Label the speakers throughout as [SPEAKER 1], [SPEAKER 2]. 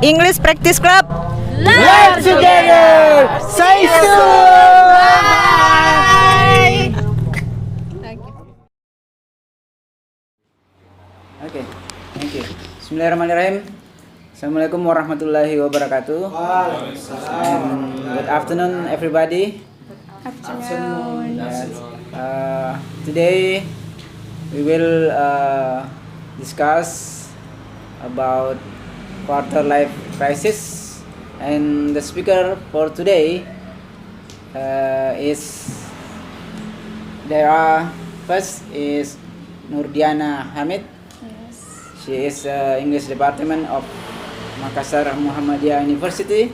[SPEAKER 1] English Practice Club.
[SPEAKER 2] Learn together. Say soon. Bye.
[SPEAKER 3] Okay, thank you. Bismillahirrahmanirrahim. Assalamualaikum warahmatullahi wabarakatuh. Good afternoon, everybody.
[SPEAKER 4] Afternoon.
[SPEAKER 3] Today we will discuss about quarter life crisis, and the speaker for today is first is Nurdiana Hamid.
[SPEAKER 4] Yes.
[SPEAKER 3] She is English Department of Makassar Muhammadiyah University,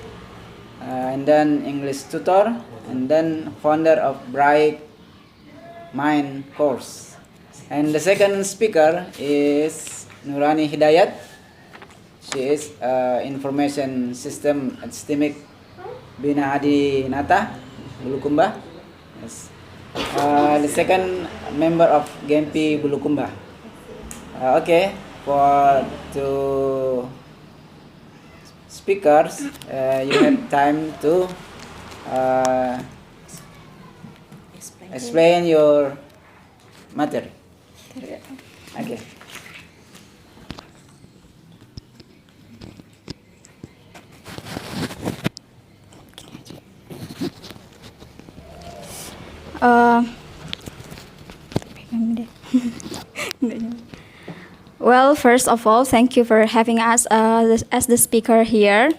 [SPEAKER 3] and then English tutor, and then founder of Bright Mind course. And the second speaker is Nurani Hidayat. She is Information System Epistemic Bina Adi Nata Bulukumba. Yes. The second member of GMP Bulukumba. Okay, for two speakers, you have time to explain your matter. Okay.
[SPEAKER 4] Well, first of all, thank you for having us as the speaker here.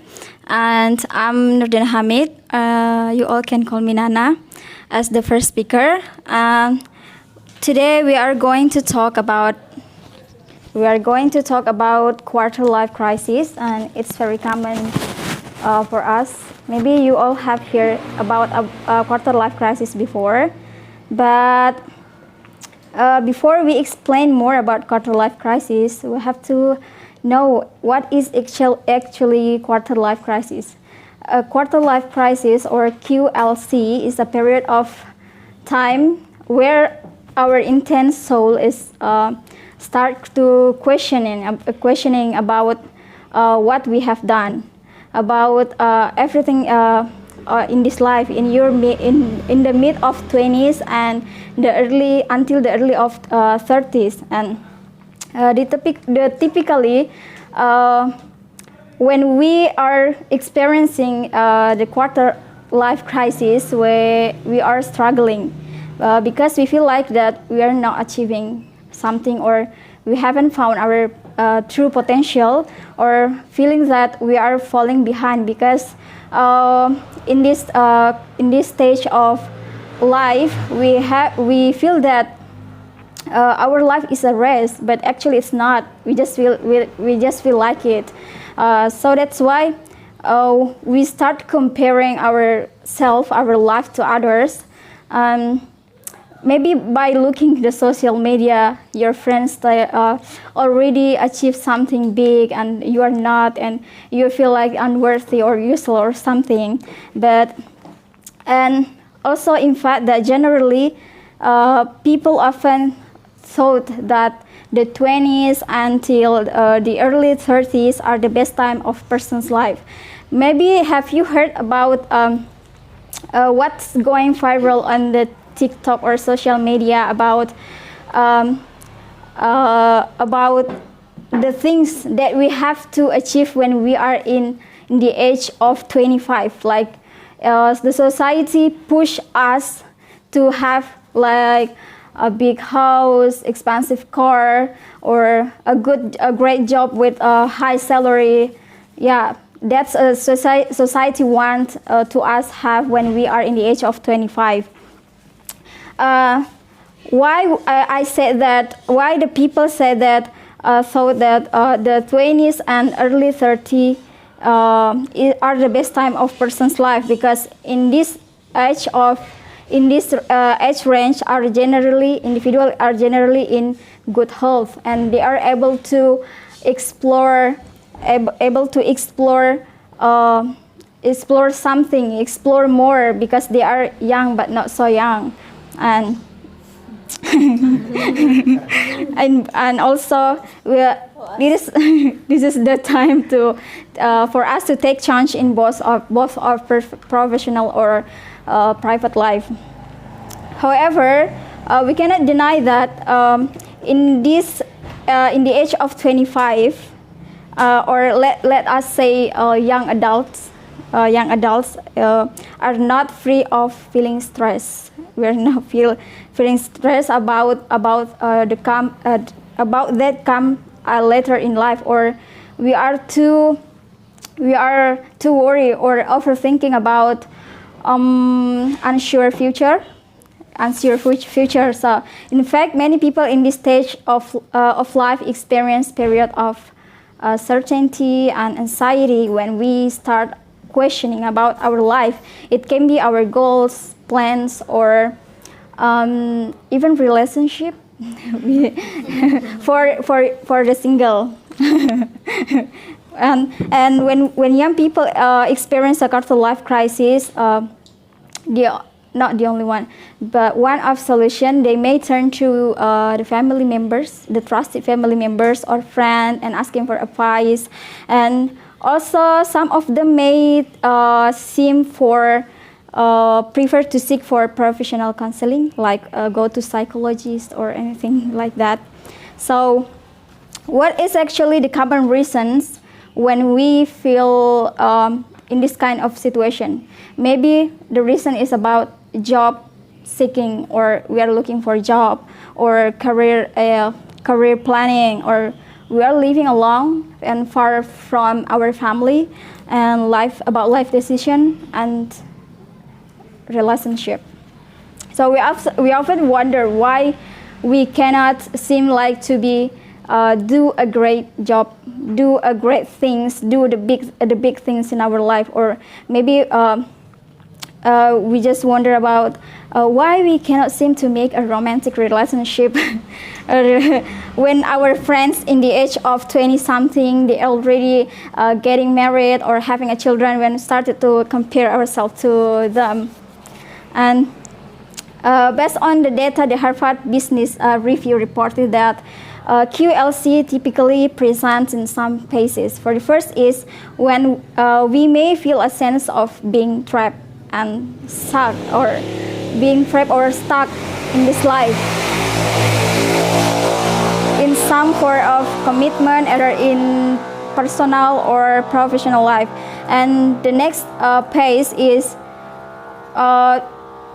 [SPEAKER 4] And I'm Nurdiana Hamid. You all can call me Nana as the first speaker. Today we are going to talk about quarter life crisis, and it's very common for us. Maybe you all have heard about a quarter life crisis before, but before we explain more about quarter life crisis, we have to know what is actually quarter life crisis. A quarter life crisis, or QLC, is a period of time where our intense soul is start to questioning about what we have done, about everything in this life, in the mid of 20s and until the early of 30s. And typically when we are experiencing the quarter life crisis, where we are struggling because we feel like that we are not achieving something, or we haven't found our true potential, or feeling that we are falling behind, because in this stage of life we feel that our life is a race, but actually it's not. We just feel like it. So that's why we start comparing our life to others. Maybe by looking at the social media, your friends already achieved something big and you are not, and you feel like unworthy or useless or something. And also, in fact, that generally people often thought that the 20s until the early 30s are the best time of person's life. Maybe have you heard about what's going viral on the TikTok or social media about the things that we have to achieve when we are in the age of 25? Like the society push us to have like a big house, expensive car, or a great job with a high salary. Yeah, that's a society want to us have when we are in the age of 25. Why I said that? Why the people say that? Thought that the 20s and early 30s are the best time of person's life, because in this age range individuals are generally in good health, and they are able to explore explore more, because they are young but not so young. And and also this is the time to for us to take charge in both our professional or private life. However, we cannot deny that in the age of 25, or let us say young adults are not free of feeling stress. We are not feeling stress about that come later in life, or we are too worried or overthinking about unsure future. So, in fact, many people in this stage of life experience period of certainty and anxiety when we start questioning about our life. It can be our goals, plans, or even relationship for the single. and when young people experience a quarter life crisis, not the only one, but one of solution, they may turn to the family members, the trusted family members or friend, and asking for advice. And also some of them may prefer to seek for professional counseling, like go to psychologist or anything like that. So what is actually the common reasons when we feel in this kind of situation? Maybe the reason is about job seeking, or we are looking for a job, or career planning, or we are living alone and far from our family, and life decision and relationship. So we often wonder why we cannot seem like to be do a great job, do a great things, do the big things in our life, or maybe we just wonder about why we cannot seem to make a romantic relationship when our friends in the age of 20-something, they already getting married or having a children, when we started to compare ourselves to them. And based on the data, the Harvard Business Review reported that QLC typically presents in some phases. For the first is when we may feel a sense of being trapped and stuck, or being trapped or stuck in this life, in some form of commitment, either in personal or professional life. And the next phase is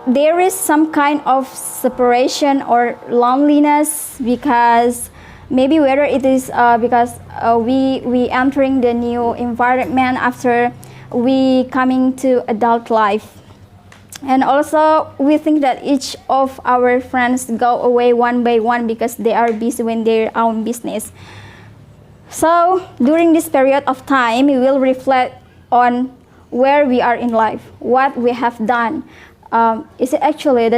[SPEAKER 4] there is some kind of separation or loneliness, because maybe whether it is because we entering the new environment after we coming to adult life. And also we think that each of our friends go away one by one because they are busy with their own business. So during this period of time, we will reflect on where we are in life, what we have done. Does it actually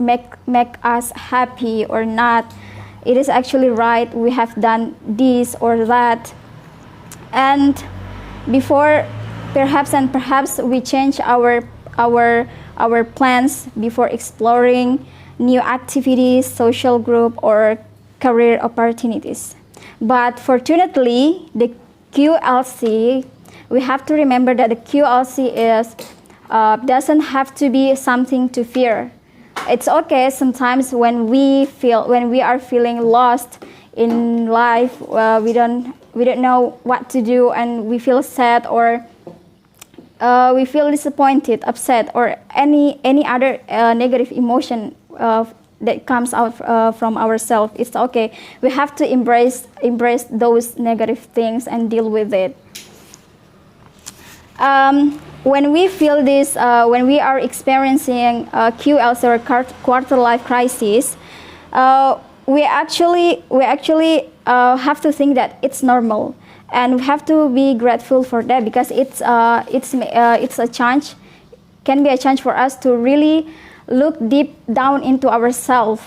[SPEAKER 4] make us happy or not? It is actually right, we have done this or that. And before perhaps we change our plans before exploring new activities, social group, or career opportunities. But fortunately, the QLC, we have to remember that the QLC doesn't have to be something to fear. It's okay sometimes when we are feeling lost in life, we don't know what to do, and we feel sad, or we feel disappointed, upset, or any other negative emotion that comes out from ourselves. It's okay. We have to embrace those negative things and deal with it. When we feel this, when we are experiencing QLC or quarter life crisis, we actually have to think that it's normal, and we have to be grateful for that, because it's a chance, can be a chance for us to really look deep down into ourselves.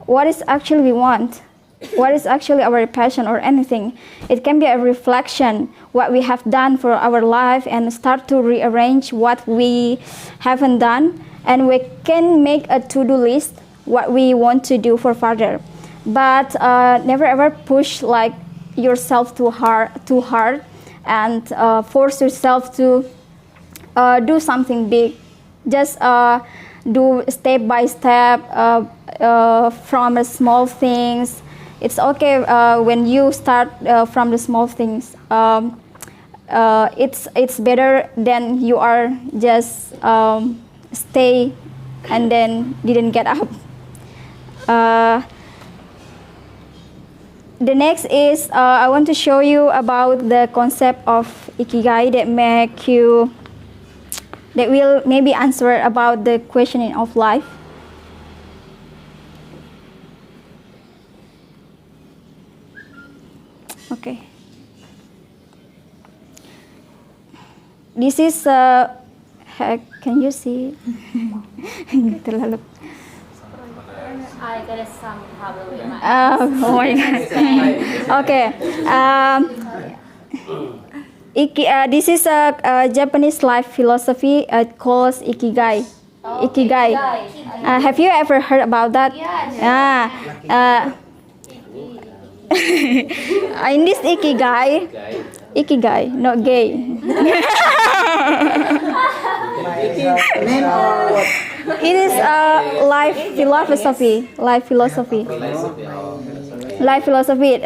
[SPEAKER 4] What is actually we want? What is actually our passion or anything? It can be a reflection what we have done for our life, and start to rearrange what we haven't done, and we can make a to-do list what we want to do for further, but never ever push like yourself too hard, and force yourself to do something big. Just do step by step from the small things. It's okay when you start from the small things. It's better than you are just stay and then didn't get up. The next is I want to show you about the concept of ikigai that will maybe answer about the questioning of life. Okay. This is can you see? Terlalu.
[SPEAKER 5] I got some problem with my
[SPEAKER 4] Oh my god. Okay. This is a Japanese life philosophy. It calls ikigai. Ikigai. Have you ever heard about that?
[SPEAKER 5] Yes.
[SPEAKER 4] In this ikigai, not gay. It is a life philosophy.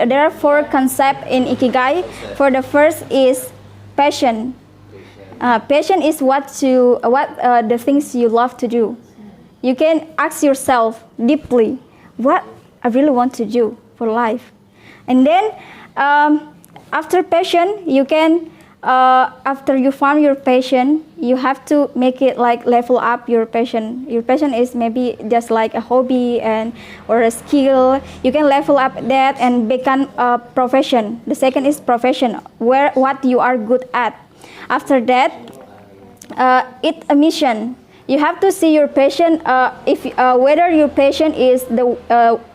[SPEAKER 4] There are 4 concepts in ikigai. For the first is passion. Passion is what the things you love to do. You can ask yourself deeply, what I really want to do for life. And then after passion, you can after you found your passion, you have to make it like level up your passion. Your passion is maybe just like a hobby or a skill. You can level up that and become a profession. The second is profession, what you are good at. After that, it's a mission. You have to see your passion, whether your passion is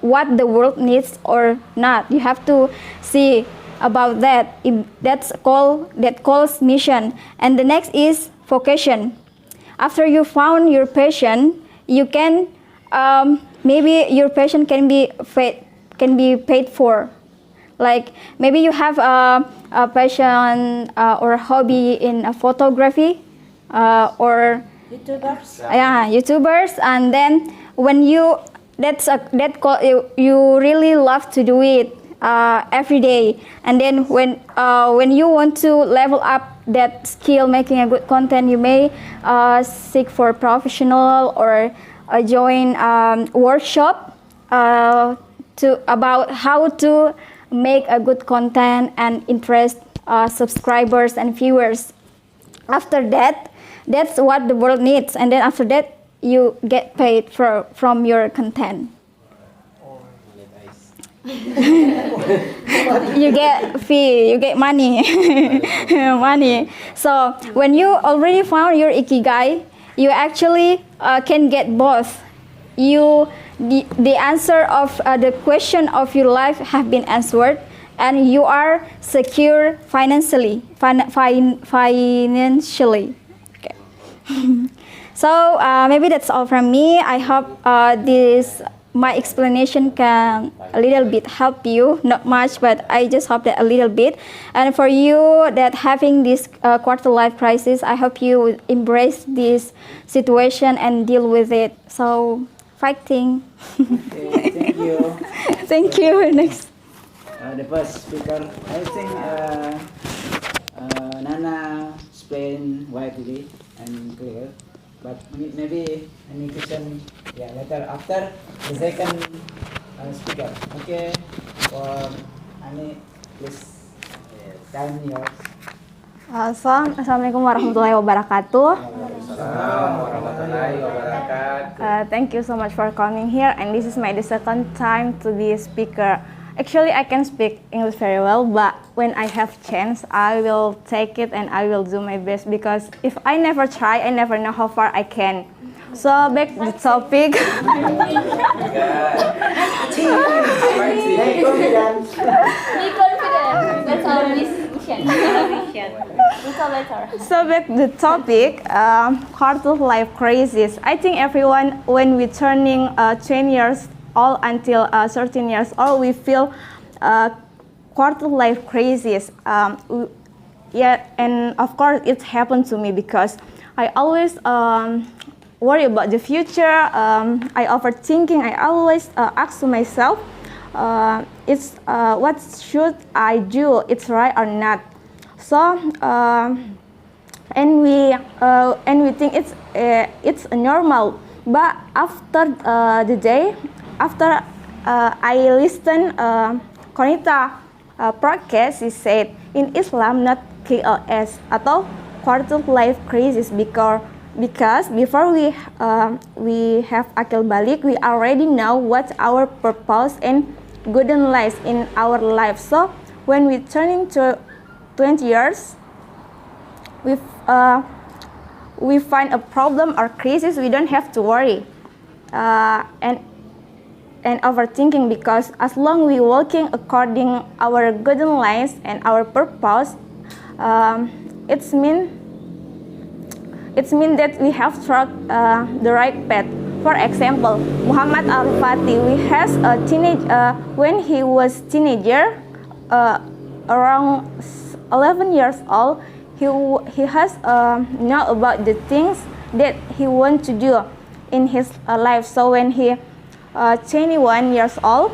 [SPEAKER 4] what the world needs or not. You have to see about that. That calls mission. And the next is vocation. After you found your passion, you can maybe your passion can be paid for. Like maybe you have a passion or a hobby in photography or YouTubers, and then when you really love to do it every day, and then when you want to level up that skill, making a good content, you may seek for professional or join workshop about how to make a good content and interest subscribers and viewers. After that, that's what the world needs, and then after that you get paid from your content. You get fee, you get money. Money. So when you already found your ikigai, you actually can get both. The answer of the question of your life have been answered, and you are secure financially. Okay. So maybe that's all from me. I hope my explanation can a little bit help you, not much, but I just hope that a little bit. And for you that having this quarter life crisis, I hope you embrace this situation and deal with it. So fighting.
[SPEAKER 3] Okay, thank you.
[SPEAKER 4] Thank you. Next.
[SPEAKER 3] The first speaker, I think Nana explained widely and clear, but maybe any question later after the second speaker. Okay, for Ani, please, time yours.
[SPEAKER 6] Assalamualaikum warahmatullahi wabarakatuh. Thank you so much for coming here, and this is my second time to be a speaker. Actually, I can speak English very well, but when I have chance, I will take it and I will do my best, because if I never try, I never know how far I can. So back to the topic.
[SPEAKER 5] Be confident. That's our mission. We call later.
[SPEAKER 6] So back to the topic, quarter life crisis. I think everyone, when we turning 20 years old until 13 years old, we feel quarter life crisis. Yeah, and of course it happened to me because I always worry about the future. I overthinking. I always ask to myself, what should I do? It's right or not? So and we think it's normal. But after the day, after I listen Konita podcast, he said in Islam not KLS atau quarter life crisis because before we have akil balik, we already know what our purpose and golden life in our life. So when we turning to 20 years, we find a problem or crisis, we don't have to worry and overthinking, because as long we walking according our golden life and our purpose, it's mean that we have struck the right path. For example, Muhammad Al-Fatih, we has a when he was teenager, around 11 years old, he has know about the things that he want to do in his life. So when he 21 years old,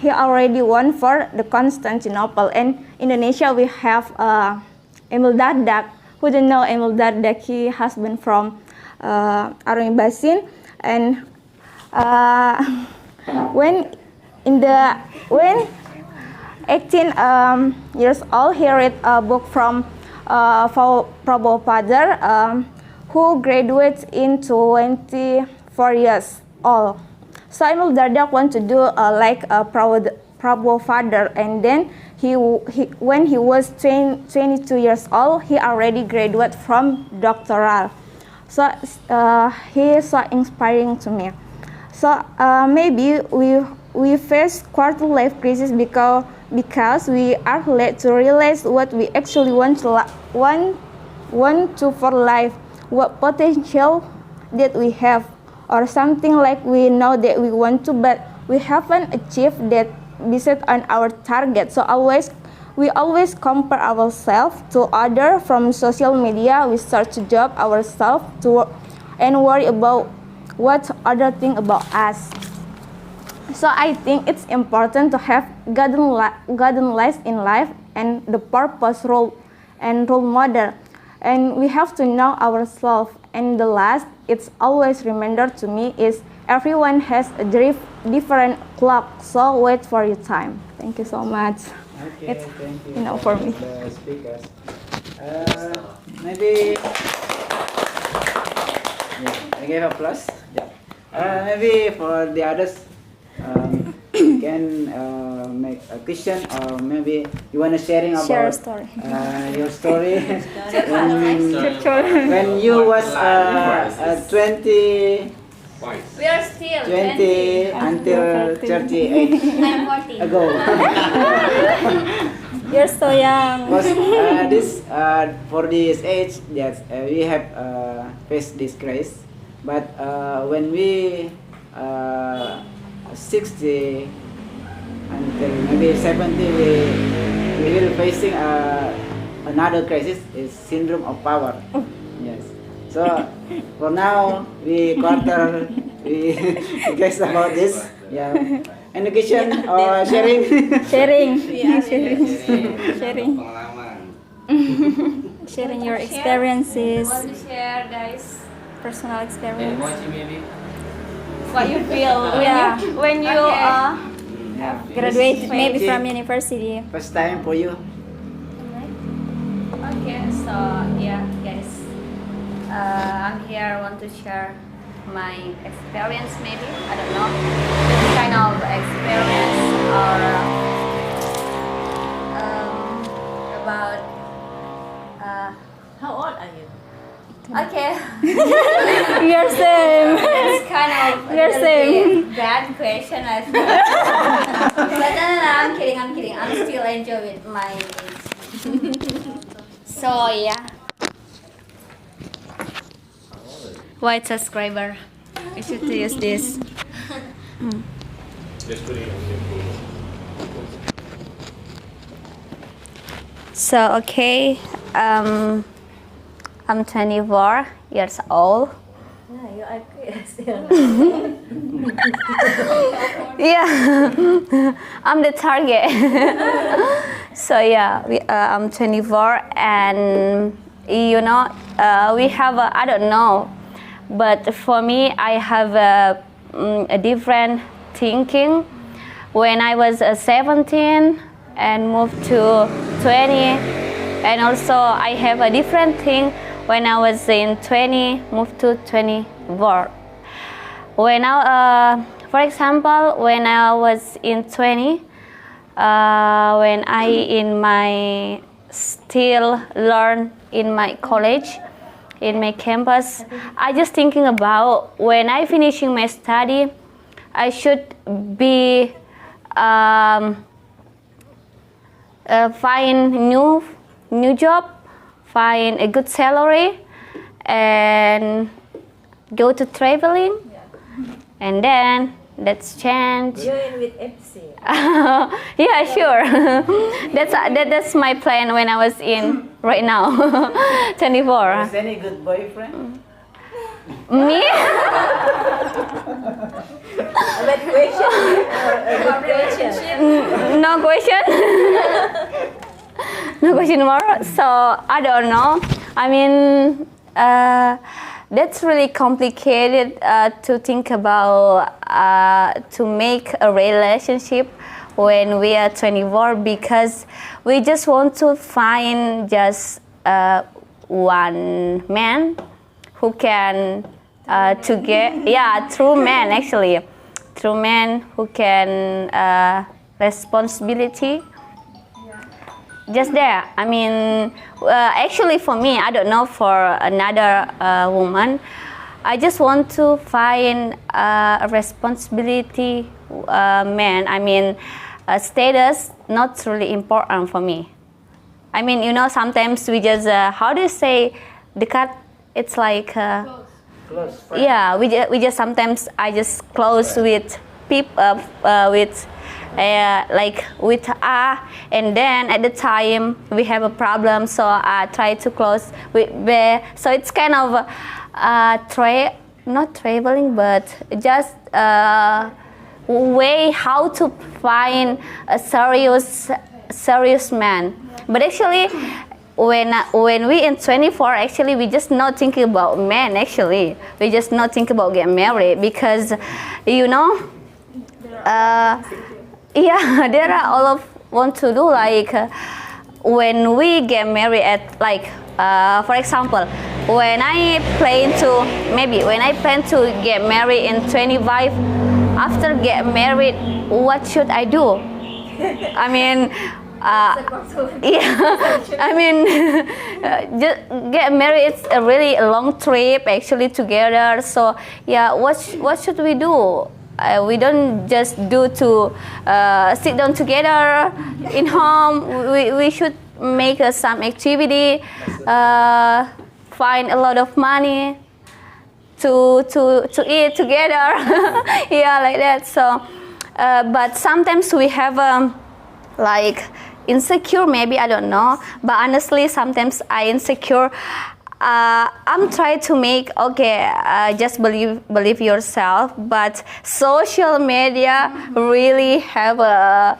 [SPEAKER 6] he already won for the Constantinople. And Indonesia, we have Emil Dardak. Who don't know Emil Dardak? He husband from Arumi Basin. And when 18 years old, he read a book from Prabhupada, who graduates in 24 years old. So Emil Dardak want to do like a Prabhupada, and then he when he was 22 years old, he already graduated from doctoral. So he is so inspiring to me. So maybe we face quarter life crisis because we are late to realize what we actually want to for life, what potential that we have, or something like we know that we want to, but we haven't achieved that based on our target. So we always compare ourselves to others from social media. We start to judge ourselves and worry about what other think about us. So I think it's important to have golden life in life and the purpose, role model, and we have to know ourselves. And the last, it's always reminder to me is everyone has a different clock, so wait for your time. Thank you so much.
[SPEAKER 3] Okay,
[SPEAKER 6] It's
[SPEAKER 3] thank you.
[SPEAKER 6] for me.
[SPEAKER 3] The speakers. Maybe. Yeah, I gave a plus. Yeah. Maybe for the others, can make a question, or maybe you wanna sharing about
[SPEAKER 4] Share a story.
[SPEAKER 3] your story when you was 20
[SPEAKER 5] We are still
[SPEAKER 3] 20 until 38
[SPEAKER 5] I'm 40.
[SPEAKER 3] ago.
[SPEAKER 4] You're so young.
[SPEAKER 3] Because this for this age, yes, we have faced this crisis. But when we 60 until maybe 70, we will facing another crisis, is syndrome of power. Yes. So for now, we guess about this. Yeah. Education or sharing?
[SPEAKER 4] Sharing.
[SPEAKER 2] Pengalaman.
[SPEAKER 4] Sharing your experiences,
[SPEAKER 5] Want to share, guys?
[SPEAKER 4] personal experience.
[SPEAKER 5] What you feel
[SPEAKER 6] When you
[SPEAKER 3] Yeah.
[SPEAKER 4] Graduate maybe
[SPEAKER 3] Okay.
[SPEAKER 4] from university.
[SPEAKER 3] First time for you.
[SPEAKER 5] Okay, so yeah, guys, I'm here. Want to share my experience, maybe I don't know, this kind of experience or about.
[SPEAKER 2] How old are you?
[SPEAKER 5] Okay,
[SPEAKER 6] You're same.
[SPEAKER 5] It's kind of a
[SPEAKER 6] You're
[SPEAKER 5] little
[SPEAKER 6] same.
[SPEAKER 5] bit bad question, I think. But no, I'm kidding. I'm still enjoying my age. So yeah. White subscriber. I should use this. So okay, I'm 24 years old. Yeah, I'm the target. So yeah, I'm 24, and you know, we have I don't know, but for me, I have a different thinking. When I was 17 and moved to 20, and also I have a different thing when I was in 20, moved to 24. When for example, when I was in 20, when I in my still learn in my college, in my campus, I just thinking about when I finishing my study, I should be find new job, find a good salary, and go to traveling, and then that's change.
[SPEAKER 1] Join with FC.
[SPEAKER 5] Yeah, sure. That's my plan when I was in right now, 24.
[SPEAKER 3] Is any good boyfriend?
[SPEAKER 5] Me?
[SPEAKER 1] A bad question or a good question?
[SPEAKER 5] No question. No question more. So I don't know. I mean, that's really complicated to think about to make a relationship when we are 24, because we just want to find just one man who can true man actually, true man who can responsibility. Just there. I mean, actually for me, I don't know for another woman, I just want to find a responsibility man. I mean, status not really important for me. I mean, you know, sometimes we just how do you say dekat? It's like
[SPEAKER 3] Close friend.
[SPEAKER 5] yeah, we just sometimes I just close with people with like with and then at the time we have a problem, so I try to close with B. So it's kind of not traveling, but just way how to find a serious man. But actually, when we in 24, actually we just not thinking about men. Actually, we just not think about get married, because you know, yeah, there are all of want to do like when we get married at like for example, when I plan to get married in 25, after get married, what should I do? I mean, yeah, I mean, just get married. It's a really long trip actually together. So yeah, what should we do? We don't just do to sit down together in home. We should make some activity, find a lot of money to eat together. Yeah, like that. So, but sometimes we have like insecure, maybe, I don't know, but honestly sometimes I insecure. I'm trying to make just believe yourself, but social media really have a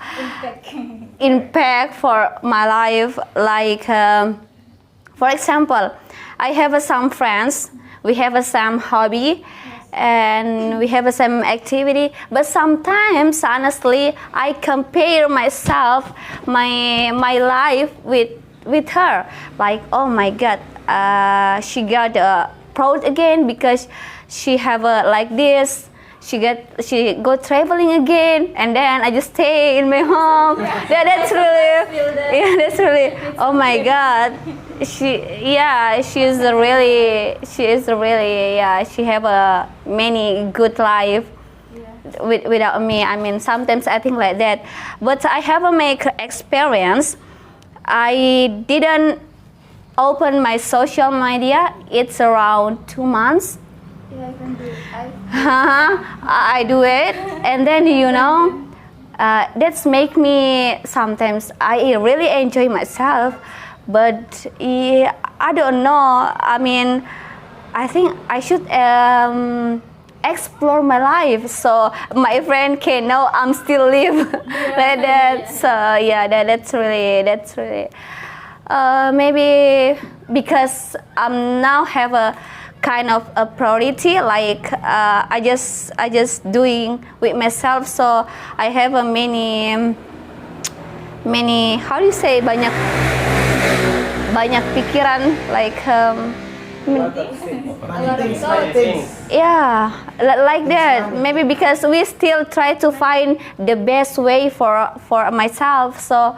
[SPEAKER 5] impact for my life. Like for example, I have some friends, we have some hobby, and we have some activity, but sometimes honestly I compare myself, my life with her, like, oh my god, she got proud again because she have like this, she go traveling again, and then I just stay in my home. That's really, yeah, that's really. Oh my God, she is really, yeah, she have a many good life. Without me, I mean, sometimes I think like that, but I have a make experience. I didn't open my social media. It's around 2 months.
[SPEAKER 4] Yeah, I can do it.
[SPEAKER 5] I do it, and then that's make me sometimes I really enjoy myself, but I don't know. I mean, I think I should explore my life so my friend can know I'm still live like that. So yeah, that's really maybe because I'm now have a kind of a priority, like I just doing with myself, so I have a many how do you say, banyak pikiran, like yeah, like that. Maybe because we still try to find the best way for myself, so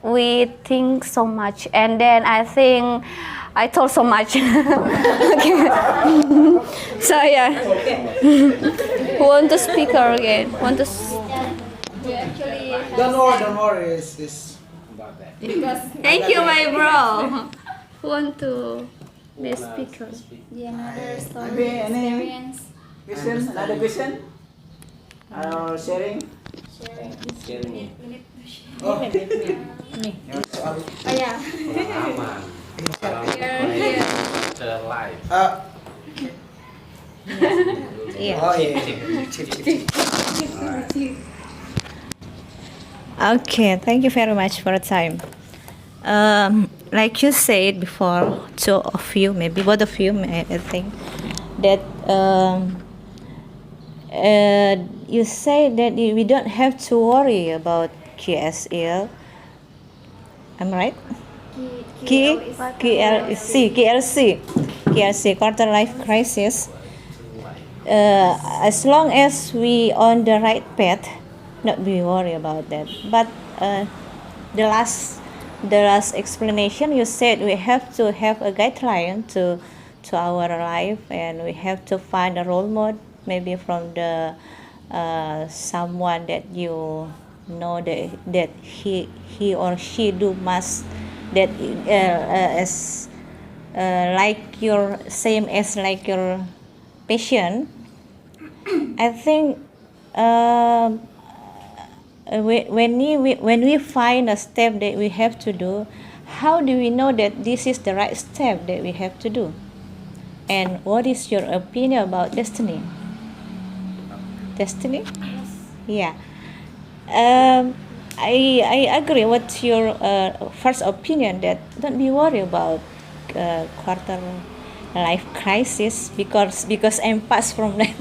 [SPEAKER 5] we think so much, and then I think I told so much. Okay. So yeah. Who want to speak again? Want to?
[SPEAKER 2] Don't worry. It's about that.
[SPEAKER 5] Thank you, my bro. Who want to be a speaker?
[SPEAKER 4] Yeah, another story.
[SPEAKER 3] Maybe any
[SPEAKER 4] Experience.
[SPEAKER 3] question? Another question? Or sharing?
[SPEAKER 2] Oh,
[SPEAKER 4] Oh yeah.
[SPEAKER 2] oh yeah.
[SPEAKER 1] Okay, thank you very much for the time. Like you said before, two of you, maybe both of you, I think, that you say that we don't have to worry about QSL. I'm right? QLC, quarter life crisis. As long as we on the right path, not be worried about that. But the last explanation, you said we have to have a guideline to our life, and we have to find a role model, maybe from the someone that you know that he or she do must that as like your same as like your patient. I think when we find a step that we have to do, how do we know that this is the right step that we have to do? And what is your opinion about destiny? Destiny? Yeah. I agree with your first opinion that don't be worried about quarter life crisis because I'm past from that.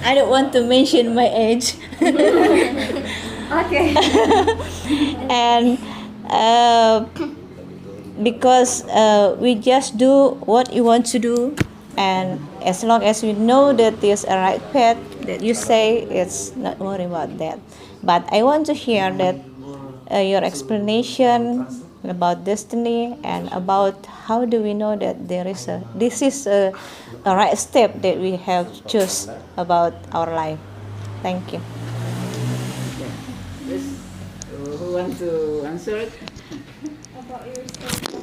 [SPEAKER 1] I don't want to mention my age.
[SPEAKER 4] Okay.
[SPEAKER 1] And because we just do what you want to do, and as long as we know that there's a right path that you say, it's not worry about that. But I want to hear that your explanation about destiny and about how do we know that this is a right step that we have to choose about our life. Thank you.
[SPEAKER 3] Yes. Who want to answer it?
[SPEAKER 4] About your story.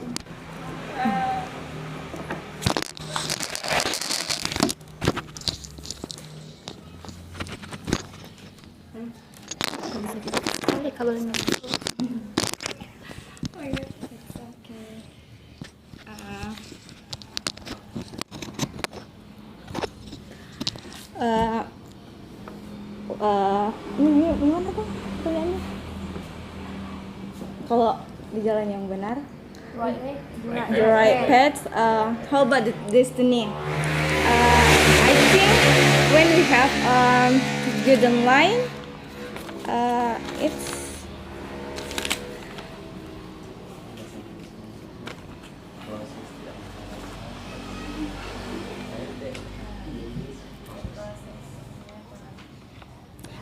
[SPEAKER 4] Oh yeah, it's okay.
[SPEAKER 6] Ini gimana tuh pertanyaannya? Kalau di jalan yang benar, the right path. How about the destiny? I think when we have good line, it's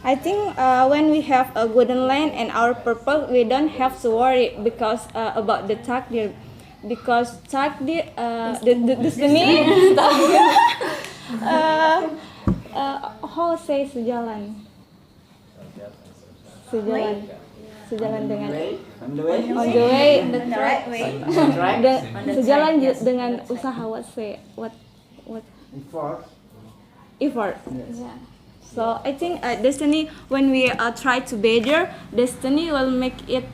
[SPEAKER 6] I think when we have a golden land and our purpose, we don't have to worry because about the takdir, because takdir, the destiny. How say sejalan? Sejalan dengan
[SPEAKER 3] On the way.
[SPEAKER 6] on the way,
[SPEAKER 1] The right way.
[SPEAKER 3] Right.
[SPEAKER 6] sejalan dengan usaha what effort. Yeah. So I think destiny, when we try to better, destiny will make it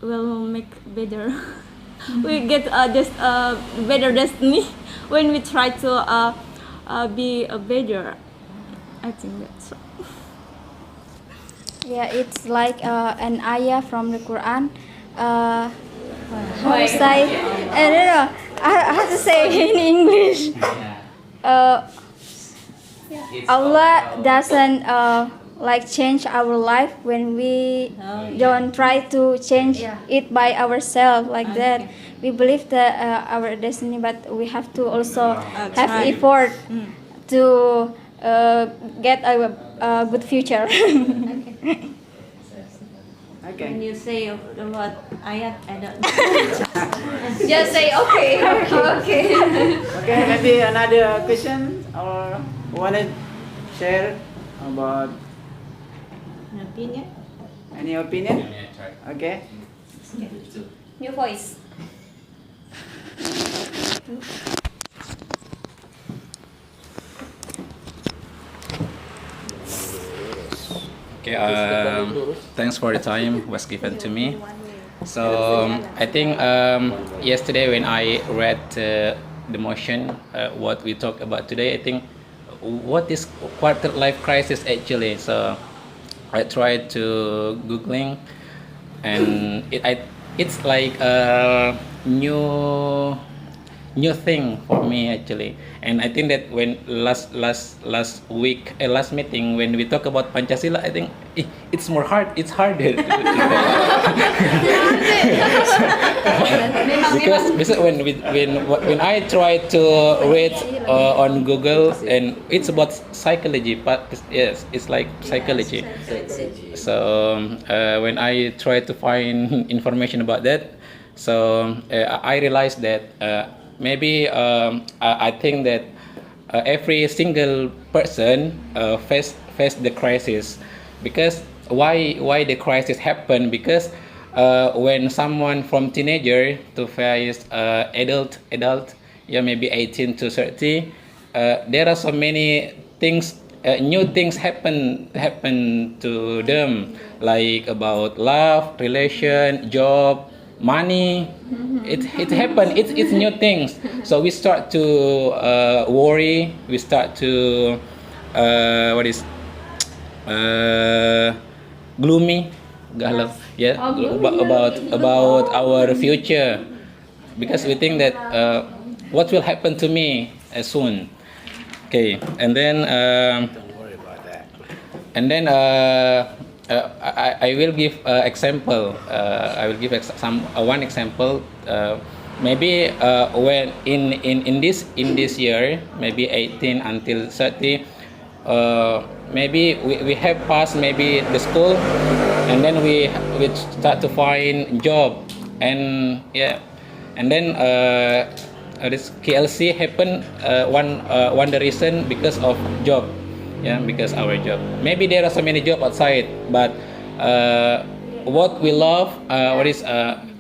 [SPEAKER 6] will make better. We get better destiny when we try to be a better. I think that's so.
[SPEAKER 4] Yeah, it's like an ayah from the Quran. How to say? I don't know. I have to say in English. Allah doesn't like change our life when we don't try to change it by ourselves like that. We believe that our destiny, but we have to also have effort to get a good future.
[SPEAKER 3] Okay.
[SPEAKER 1] When you say the word ayat, I don't
[SPEAKER 5] Just say okay. Okay.
[SPEAKER 3] Okay, maybe another question or wanna share about
[SPEAKER 1] an opinion.
[SPEAKER 3] any opinion? Okay.
[SPEAKER 5] New voice.
[SPEAKER 7] Okay, thanks for the time was given to me. So I think yesterday when I read the motion, what we talked about today, I think what is quarter life crisis actually. So I tried to googling, and it's like a new thing for me actually. And I think that when last meeting when we talk about Pancasila, I think it's more hard. It's harder. because when I try to read on Google, and it's about psychology, but yes, it's like psychology. So when I try to find information about that, so I realized that maybe I think that every single person face the crisis. Because why the crisis happen? Because when someone from teenager to face adult, yeah, maybe 18 to 30, there are so many things, new things happen to them, like about love, relation, job, money. It happen. It's new things. So we start to worry. We start to gloomy, galau. Yeah, about our future, because we think that what will happen to me soon. Okay, and then
[SPEAKER 2] Don't worry about that.
[SPEAKER 7] and then I will give example. I will give one example. Maybe when in this year, maybe 18 until 30, maybe we have passed maybe the school, and then we start to find job, and yeah, and then this KLC happen. One the reason because of job. Yeah, because our job. Maybe there are so many jobs outside, but what we love,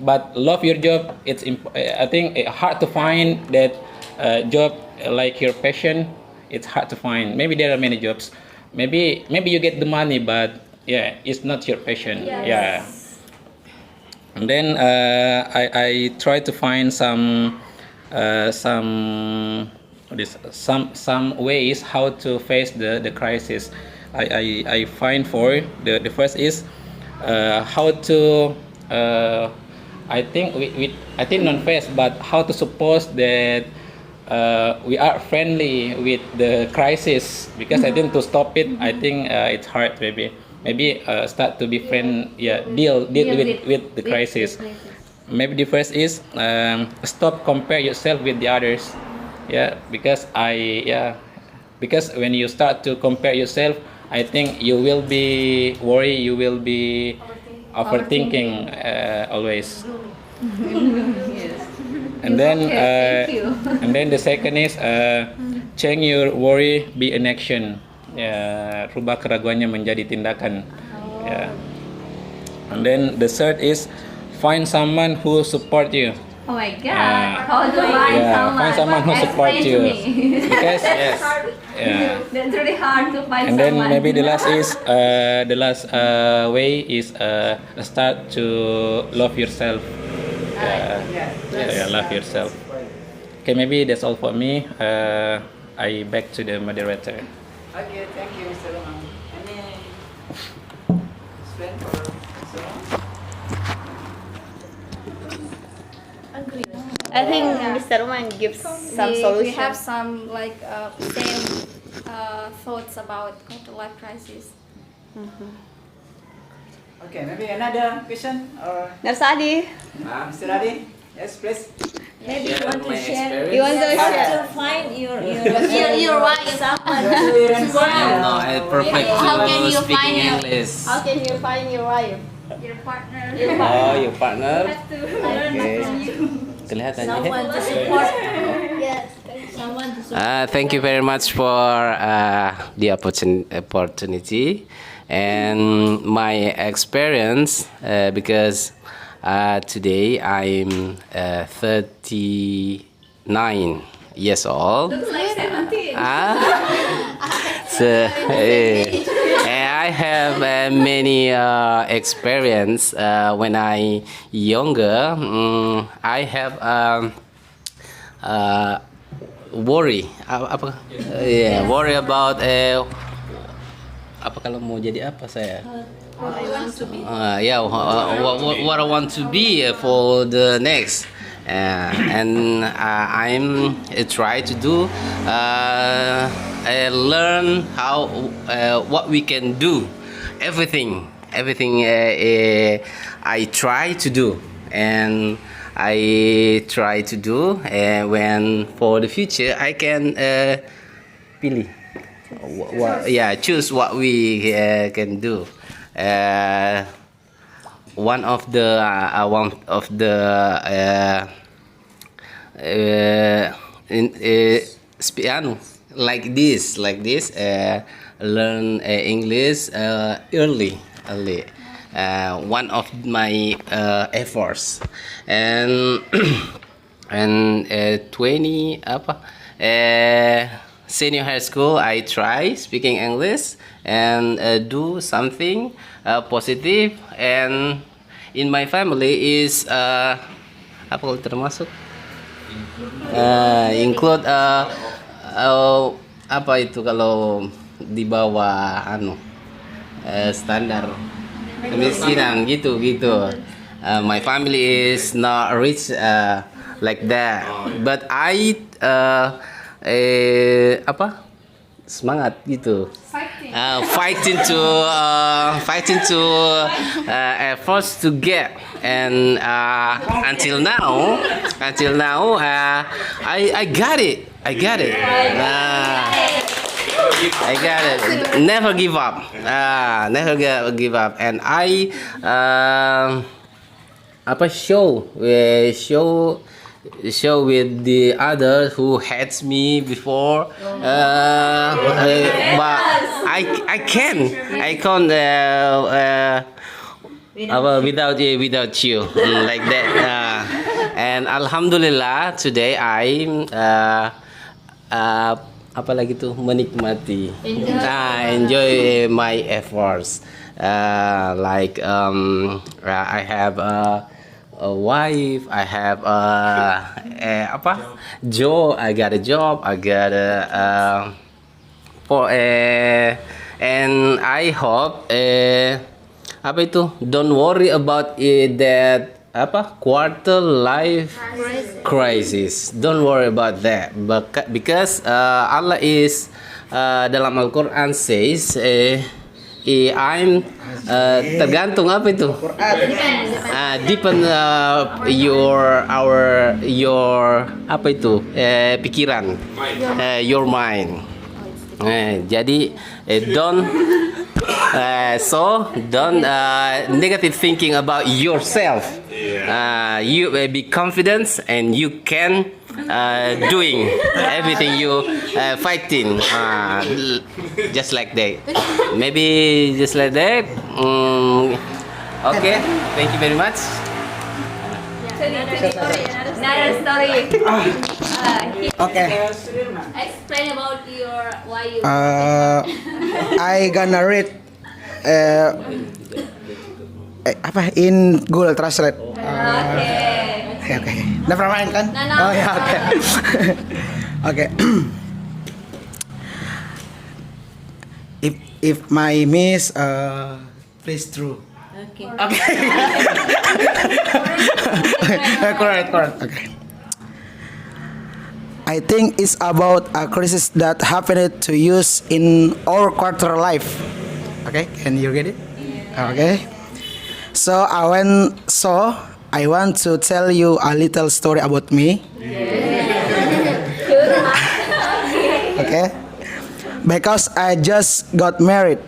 [SPEAKER 7] but love your job. I think it's hard to find that job like your passion. It's hard to find. Maybe there are many jobs. Maybe you get the money, but yeah, it's not your passion.
[SPEAKER 5] Yes.
[SPEAKER 7] Yeah. And then I try to find some ways how to face the crisis. I find for the first is how to I think I think not face, but how to suppose that we are friendly with the crisis, because I think to stop it, I think it's hard. Maybe start to be friend. Yeah, deal with the crisis. Maybe the first is stop compare yourself with the others. Yeah, because because when you start to compare yourself, I think you will be worry, you will be overthinking always. And then and then the second is change your worry be an action. Ya, rubah keraguannya menjadi tindakan. Ya. And then the third is find someone who support you.
[SPEAKER 5] Oh my God! How to find someone?
[SPEAKER 7] Find someone who support
[SPEAKER 5] Explain
[SPEAKER 7] you.
[SPEAKER 5] to me.
[SPEAKER 7] Because yes, yeah.
[SPEAKER 5] That's really hard to find
[SPEAKER 7] And then
[SPEAKER 5] someone.
[SPEAKER 7] maybe the last is way is start to love yourself. Love yourself. Okay, maybe that's all for me. I back to the moderator.
[SPEAKER 3] Okay, thank you, Mr. Roman. Any explain for Mr. Roman?
[SPEAKER 5] I think Mr. Roman gives some solution.
[SPEAKER 4] We have some like same thoughts about quarter life crisis.
[SPEAKER 3] Okay, maybe another question or
[SPEAKER 5] Narsadi,
[SPEAKER 3] Mr. Adi? Yes, please.
[SPEAKER 1] Maybe you want to share
[SPEAKER 5] you want to
[SPEAKER 1] how
[SPEAKER 5] share?
[SPEAKER 1] to find your
[SPEAKER 5] You're right.
[SPEAKER 2] No, I'm perfect
[SPEAKER 5] How can
[SPEAKER 2] to
[SPEAKER 5] you
[SPEAKER 2] speaking
[SPEAKER 5] find your-
[SPEAKER 2] English.
[SPEAKER 5] How can you find your wife?
[SPEAKER 4] Your partner.
[SPEAKER 2] Oh, your partner?
[SPEAKER 4] Have to learn from you.
[SPEAKER 2] Kelihatan ya?
[SPEAKER 1] someone to support.
[SPEAKER 4] Yes.
[SPEAKER 1] Someone to support.
[SPEAKER 2] Thank you very much for the opportunity and my experience because today I'm 39 years old.
[SPEAKER 4] Like 17.
[SPEAKER 2] So, and I have many experience when I younger. I have worry worry about apa kalau mau jadi apa saya what I want to be for the next and I'm try to do learn how what we can do everything I try to do and I try to do when for the future I can pilih choose what we can do. One of the like this learn English early. One of my efforts and 20 senior high school I try speaking English and do something positive and in my family is apa kalau termasuk include apa itu kalau di bawah standar kemiskinan gitu. My family is not rich like that, but I semangat gitu. Fighting to efforts to get and until now I got it. I got it. Never give up. Give up. And I show with the others who hates me before. But I can't without you like that. And Alhamdulillah today I'm apa lagi tuh menikmati enjoy my efforts like I have a wife, I have job, I got a job, I got and I hope don't worry about that quarter life crisis. Don't worry about that, because Allah is dalam Al-Quran says I'm tergantung apa itu? Depend your apa itu? Pikiran, your mind. Jadi don't don't negative thinking about yourself. You be confident and you can doing everything you fighting just like that. Maybe just like that. Okay, thank you very much.
[SPEAKER 5] Another story.
[SPEAKER 8] Okay.
[SPEAKER 5] Explain about your why you.
[SPEAKER 8] I gonna read apa in Google Translate. Okay. Never mind kan?
[SPEAKER 5] No.
[SPEAKER 8] Oh ya oke. Oke. If my miss please true.
[SPEAKER 1] Okay.
[SPEAKER 8] Correct. Okay. I think it's about a crisis that happened to us in our quarter life. Okay, can you get it? Okay. So I want to tell you a little story about me. Okay. Because I just got married.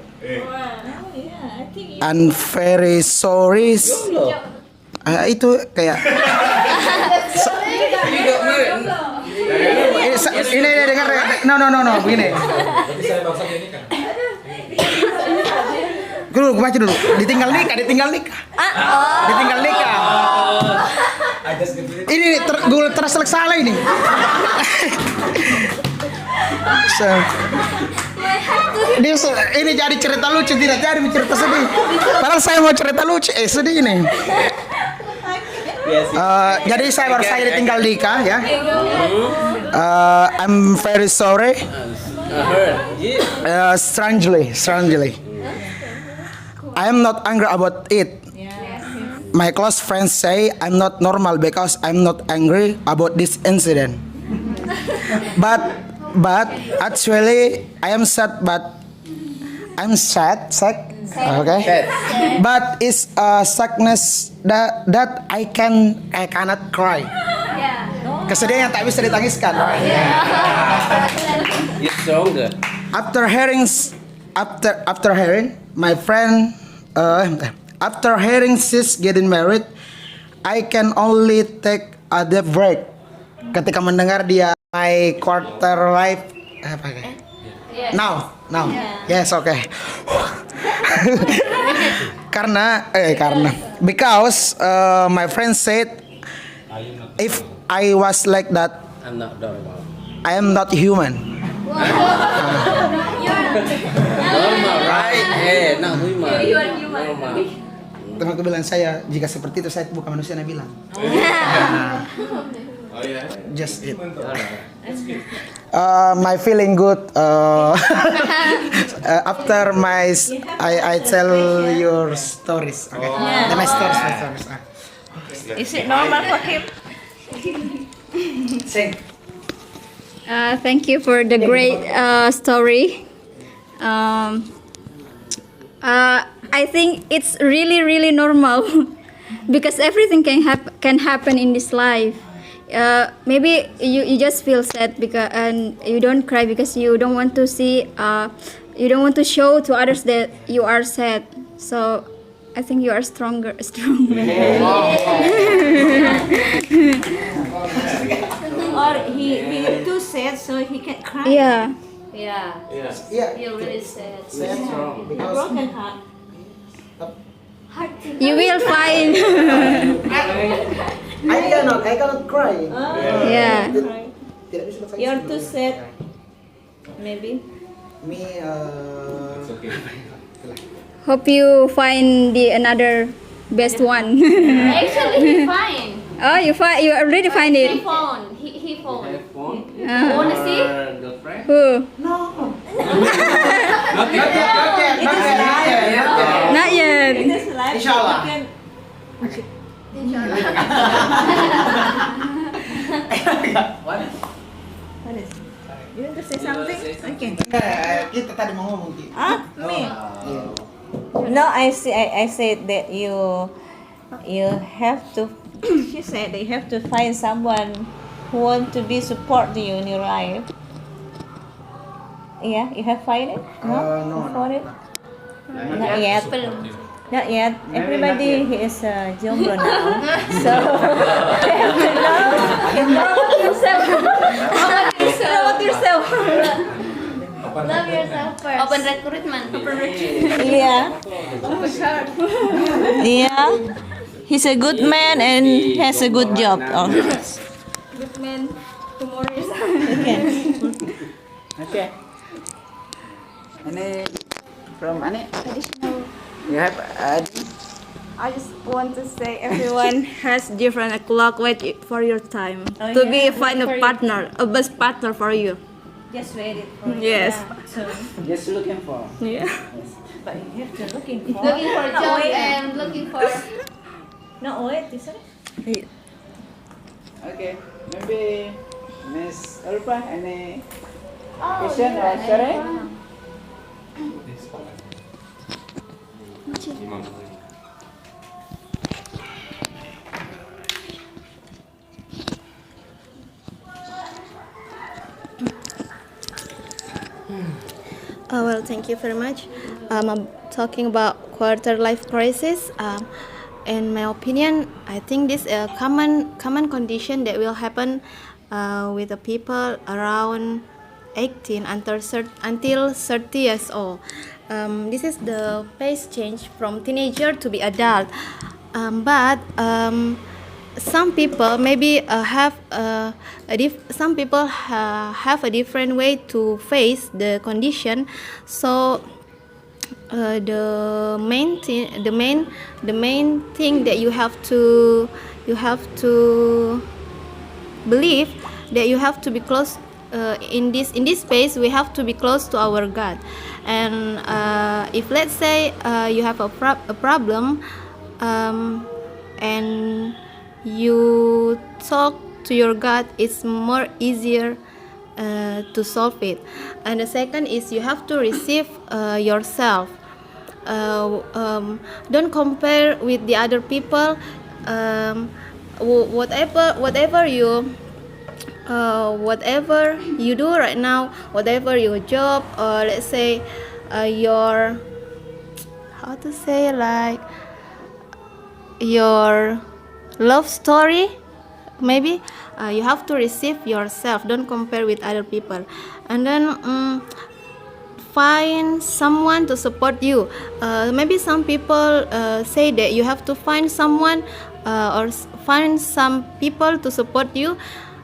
[SPEAKER 8] And very sorry. Itu kayak ini dengar. No begini. Gue baca dulu. Ditinggal nikah. Ini gue terselek salah ini. Ini jadi cerita lucu, tidak jadi cerita sedih. Padahal saya mau cerita lucu, sedih ini. Jadi saya baru saja ditinggal nikah ya. I'm very sorry. Strangely. I am not angry about it. My close friends say I'm not normal because I'm not angry about this incident. But actually I am sad. But I'm sad. Okay. But it's a sadness that I cannot cry. Kesedihan yang tak bisa ditangiskan.
[SPEAKER 2] You're stronger.
[SPEAKER 8] After hearing my friend after hearing she's getting married, I can only take a deep break. Ketika mendengar dia my quarter life now. Yes, okay. karena because my friend said if I was like that,
[SPEAKER 2] I'm not normal.
[SPEAKER 8] I am not human.
[SPEAKER 2] Normal, right? Not human.
[SPEAKER 5] You are human.
[SPEAKER 2] Normal.
[SPEAKER 8] Temanku bilang saya jika seperti itu saya bukan manusia, dia bilang. Just it. My feeling good after I tell your stories. Okay. My stories.
[SPEAKER 1] Is it normal for him?
[SPEAKER 8] Sing.
[SPEAKER 4] Thank you for the great story. I think it's really, really normal because everything can happen in this life. Maybe you just feel sad because and you don't cry because you don't want to see you don't want to show to others that you are sad. So I think you are strong.
[SPEAKER 1] Or he too sad so he can cry.
[SPEAKER 4] Yeah.
[SPEAKER 5] Yeah.
[SPEAKER 8] Yeah.
[SPEAKER 5] You're really sad.
[SPEAKER 1] Broken heart.
[SPEAKER 4] You will find.
[SPEAKER 8] I cannot cry.
[SPEAKER 4] Yeah.
[SPEAKER 8] Tidak bisa bahasa
[SPEAKER 1] You're
[SPEAKER 8] Inggris.
[SPEAKER 1] too sad. Maybe.
[SPEAKER 8] Me
[SPEAKER 4] Hope you find the best one.
[SPEAKER 5] Actually, he's fine.
[SPEAKER 4] Oh, you already find
[SPEAKER 5] He
[SPEAKER 4] it.
[SPEAKER 5] phone. He phone.
[SPEAKER 2] Phone?
[SPEAKER 5] Wanna see?
[SPEAKER 2] Girlfriend?
[SPEAKER 4] Who? Not yet.
[SPEAKER 1] In this life,
[SPEAKER 8] Inshallah.
[SPEAKER 1] you can. What is? You want to say something? Okay.
[SPEAKER 8] Kita tadi mau ngomong Ki.
[SPEAKER 1] Me? No, I said that you have to. She said that you have to find someone who want to be support you in your life. Yeah, you have find it? No,
[SPEAKER 8] no,
[SPEAKER 1] you found it? Not yet. Not yet. Everybody is jomblo now, so you have to know yourself. Promote yourself.
[SPEAKER 5] Love yourself first. Open recruitment.
[SPEAKER 1] Yeah. Yeah. He's a good man and has a good job. Oh.
[SPEAKER 6] Good man, tomorrow is.
[SPEAKER 1] Okay.
[SPEAKER 3] Okay. Any from Ani?
[SPEAKER 6] Additional.
[SPEAKER 3] You have
[SPEAKER 6] I just want to say everyone has different clock wait for your time
[SPEAKER 1] Oh,
[SPEAKER 6] to
[SPEAKER 1] yeah.
[SPEAKER 6] be find a partner, a best partner for you.
[SPEAKER 1] Just wait it. For
[SPEAKER 6] Yes.
[SPEAKER 1] So,
[SPEAKER 3] just looking for.
[SPEAKER 6] Yeah.
[SPEAKER 1] but you have to looking for.
[SPEAKER 5] Looking for a
[SPEAKER 1] No,
[SPEAKER 5] job
[SPEAKER 1] wait.
[SPEAKER 5] and looking for.
[SPEAKER 1] No, wait. Is it?
[SPEAKER 3] Okay. Maybe Miss Ulfa, any question or sharing?
[SPEAKER 6] Well, thank you very much. I'm talking about quarter life crisis. In my opinion, I think this is a common condition that will happen with the people around 18 until 30 years old. This is the phase change from teenager to be adult. But some people maybe have some people have a different way to face the condition. So the main thing that you have to believe that you have to be close in this space. We have to be close to our God, and if let's say you have a problem, and you talk to your God, it's more easier to solve it. And the second is you have to receive yourself. Don't compare with the other people. Whatever you do right now, whatever your job, or let's say your, how to say, like your love story, maybe you have to receive yourself. Don't compare with other people. And then find someone to support you. Maybe some people say that you have to find someone or find some people to support you,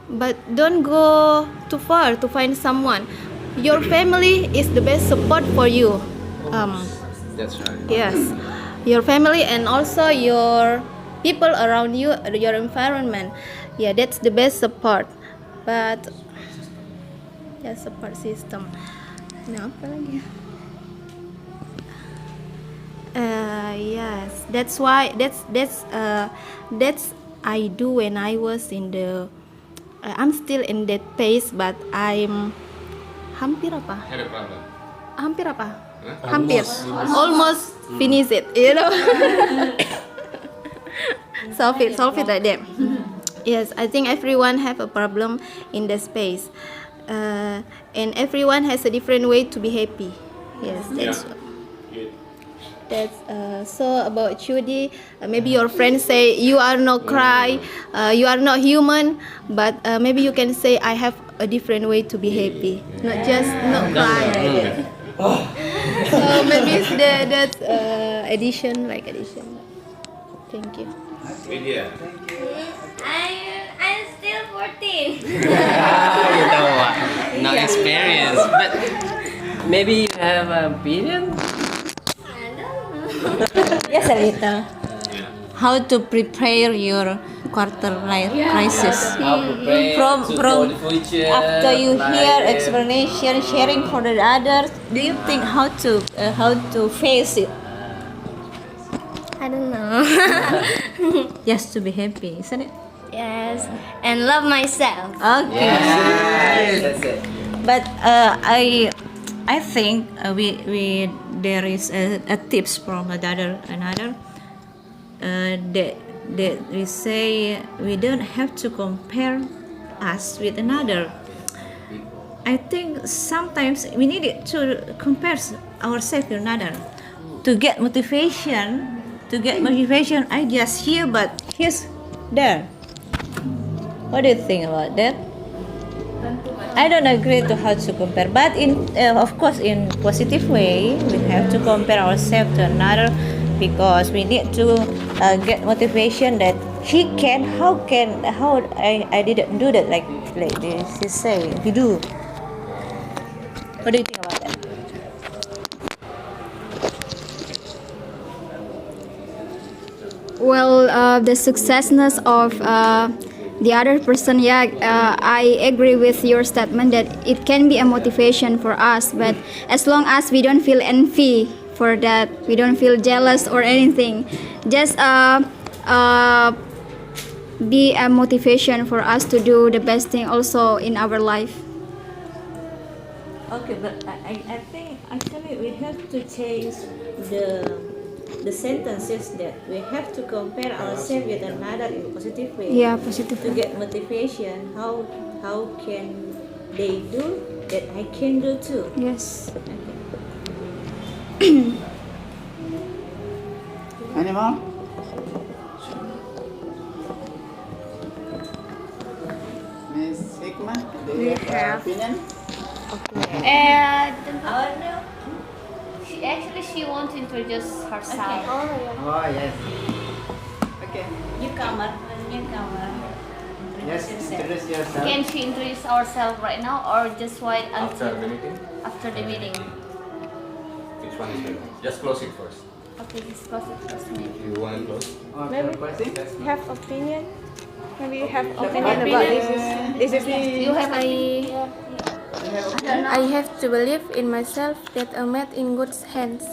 [SPEAKER 6] but don't go too far to find someone. Your family is the best support for you.
[SPEAKER 2] That's right.
[SPEAKER 6] Yes, your family and also your people around you, your environment. Yeah, that's the best support. But yeah, support system. No, apa lagi? Yes, that's why that's I do when I was in the. I'm still in that phase, but I'm hampir apa?
[SPEAKER 7] Have a problem.
[SPEAKER 6] Hampir apa? Hampir. Almost finish it, you know. solve it like that. Yes, I think everyone have a problem in the space, and everyone has a different way to be happy. Yes, that's so about Judy. Maybe your friends say you are not cry, you are not human, but maybe you can say I have a different way to be happy, not just not cry like that. So maybe it's that's addition. Thank you.
[SPEAKER 7] Media.
[SPEAKER 5] I'm still 14.
[SPEAKER 2] You know what? No experience, but maybe you have an opinion.
[SPEAKER 1] Yes, a little. How to prepare your quarter life crisis?
[SPEAKER 2] How prepare
[SPEAKER 1] From
[SPEAKER 2] for the future.
[SPEAKER 1] after you
[SPEAKER 2] like,
[SPEAKER 1] hear explanation, sharing for the others, do you think how to face it?
[SPEAKER 5] I don't know.
[SPEAKER 1] Just to be happy, isn't it?
[SPEAKER 5] Yes, and love myself.
[SPEAKER 1] Okay.
[SPEAKER 2] Yes, that's it.
[SPEAKER 1] But I think we there is a tips from another that we say we don't have to compare us with another. I think sometimes we need it to compare ourselves to another to get motivation. To get motivation, I just here, but he's there. What do you think about that? I don't agree to how to compare, but in of course in positive way, we have to compare ourselves to another because we need to get motivation that he can. How I didn't do that like this? He say he do. What do you think about that?
[SPEAKER 4] Well, the successness of the other person, yeah, I agree with your statement that it can be a motivation for us, but as long as we don't feel envy for that, we don't feel jealous or anything, just be a motivation for us to do the best thing also in our life.
[SPEAKER 1] Okay, but I think actually we have to change the sentences that we have to compare ourselves with another in a positive way.
[SPEAKER 4] Yeah, positive.
[SPEAKER 1] To get motivation, how can they do that I can do too?
[SPEAKER 4] Yes.
[SPEAKER 1] Okay.
[SPEAKER 3] Any more? Miss Hikmah, do you have opinion?
[SPEAKER 5] And she wants to introduce herself.
[SPEAKER 3] Oh yes. Okay.
[SPEAKER 1] Newcomer.
[SPEAKER 3] Yes, introduce yourself.
[SPEAKER 5] Can she introduce ourselves right now or just wait
[SPEAKER 9] After
[SPEAKER 5] until
[SPEAKER 9] the meeting?
[SPEAKER 5] after the meeting?
[SPEAKER 9] Which one is better? Just close it first.
[SPEAKER 5] Okay, just close it first maybe.
[SPEAKER 9] You want to close?
[SPEAKER 3] Okay, closing.
[SPEAKER 6] Have opinion? Maybe you have opinion
[SPEAKER 3] What
[SPEAKER 6] about
[SPEAKER 3] opinion?
[SPEAKER 6] this is
[SPEAKER 5] You have
[SPEAKER 10] I have to believe in myself that I'm made in good hands.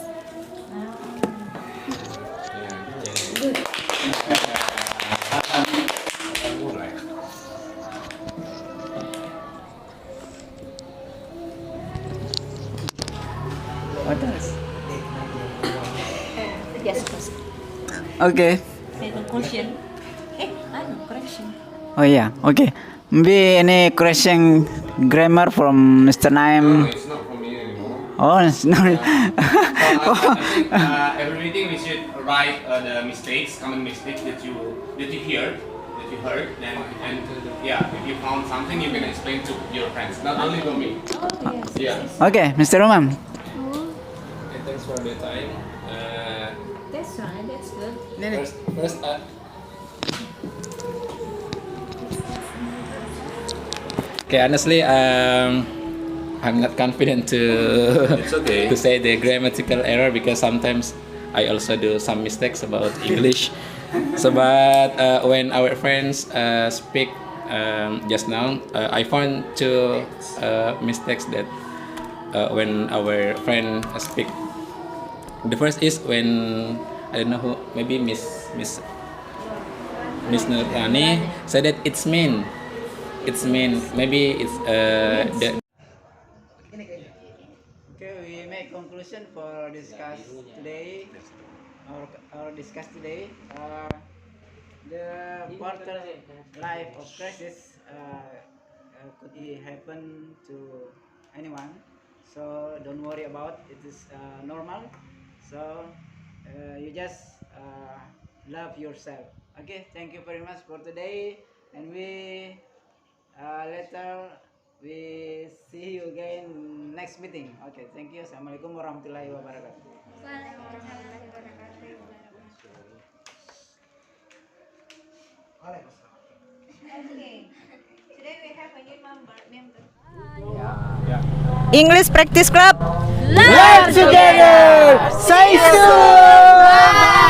[SPEAKER 3] What else?
[SPEAKER 1] Yes, first.
[SPEAKER 3] Okay.
[SPEAKER 1] Conclusion. Correction.
[SPEAKER 3] Oh yeah. Okay. Maybe any question grammar from Mr. Naim?
[SPEAKER 9] It's not from me anymore.
[SPEAKER 3] Oh, it's not.
[SPEAKER 9] I think every meeting we should write the mistakes, common mistakes that you heard, then and yeah, if you found something, you can explain to your friends, not only to me. Yeah.
[SPEAKER 3] Okay, Mr. Umam.
[SPEAKER 7] Okay, thanks for the time.
[SPEAKER 1] That's right. That's good.
[SPEAKER 7] First, okay, honestly, I'm not confident to
[SPEAKER 9] It's okay.
[SPEAKER 7] to say the grammatical error because sometimes I also do some mistakes about English. So, but when our friends speak just now, I found two mistakes that when our friend speak. The first is when I don't know who, maybe Miss Nurani said that it's mean. It's mean. Maybe it's the.
[SPEAKER 3] Okay, we make conclusion for discuss today. Our discuss today. The quarter life of crisis could happen to anyone. So don't worry about it. It is normal. So you just love yourself. Okay, thank you very much for today, and we later we see you again next meeting. Okay, thank you. Assalamualaikum warahmatullahi wabarakatuh.
[SPEAKER 1] Okay. Today we have a new member.
[SPEAKER 6] English Practice Club.
[SPEAKER 8] Let's together. Say soon.